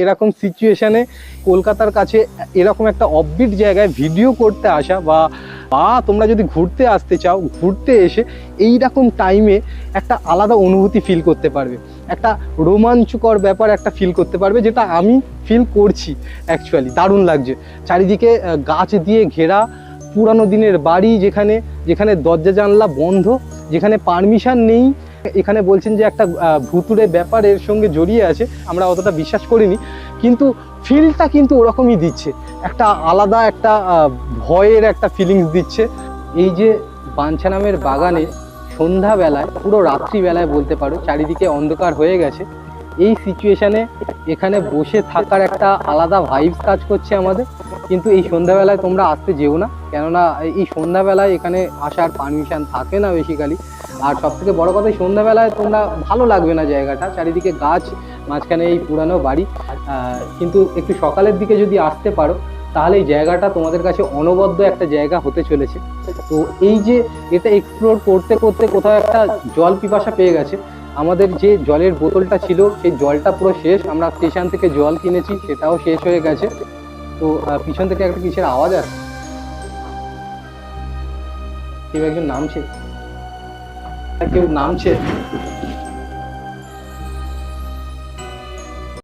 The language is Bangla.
এরকম সিচুয়েশনে কলকাতার কাছে এরকম একটা অফবিট জায়গায় ভিডিও করতে আসা বা তোমরা যদি ঘুরতে আসতে চাও, ঘুরতে এসে এইরকম টাইমে একটা আলাদা অনুভূতি ফিল করতে পারবে, একটা রোমাঞ্চকর ব্যাপার একটা ফিল করতে পারবে, যেটা আমি ফিল করছি। অ্যাকচুয়ালি দারুণ লাগছে। চারিদিকে গাছ দিয়ে ঘেরা পুরানো দিনের বাড়ি, যেখানে যেখানে দরজা জানলা বন্ধ, যেখানে পারমিশন নেই। এখানে বলছেন যে একটা ভুতুড়ে ব্যাপার এর সঙ্গে জড়িয়ে আছে, আমরা অতটা বিশ্বাস করিনি, কিন্তু ফিলটা কিন্তু ওরকমই দিচ্ছে, একটা আলাদা একটা ভয়ের একটা ফিলিংস দিচ্ছে। এই যে বাঞ্ছারামের বাগানে সন্ধ্যাবেলায়, পুরো রাত্রিবেলায় বলতে পারো, চারিদিকে অন্ধকার হয়ে গেছে, এই সিচুয়েশানে এখানে বসে থাকার একটা আলাদা ভাইবস কাজ করছে আমাদের। কিন্তু এই সন্ধ্যাবেলায় তোমরা আসতে যেও না, কেননা এই সন্ধ্যাবেলায় এখানে আসার পারমিশন থাকে না বেসিক্যালি। আর সব থেকে বড়ো কথা, সন্ধ্যাবেলায় তোমরা ভালো লাগবে না জায়গাটা, চারিদিকে গাছ, মাঝখানে এই পুরানো বাড়ি। কিন্তু একটু সকালের দিকে যদি আসতে পারো, তাহলে এই জায়গাটা তোমাদের কাছে অনবদ্য একটা জায়গা হতে চলেছে। তো এই যে এটা এক্সপ্লোর করতে করতে কোথাও একটা জল পিপাসা পেয়ে গেছে। আমাদের যে জলের বোতলটা ছিল সেই জলটা পুরো শেষ, আমরা স্টেশন থেকে জল কিনেছি, সেটাও শেষ হয়ে গেছে। তো পিছন থেকে একটা কিসের আওয়াজ আসছে, কেউ একজন নামছে, কেউ নামছে।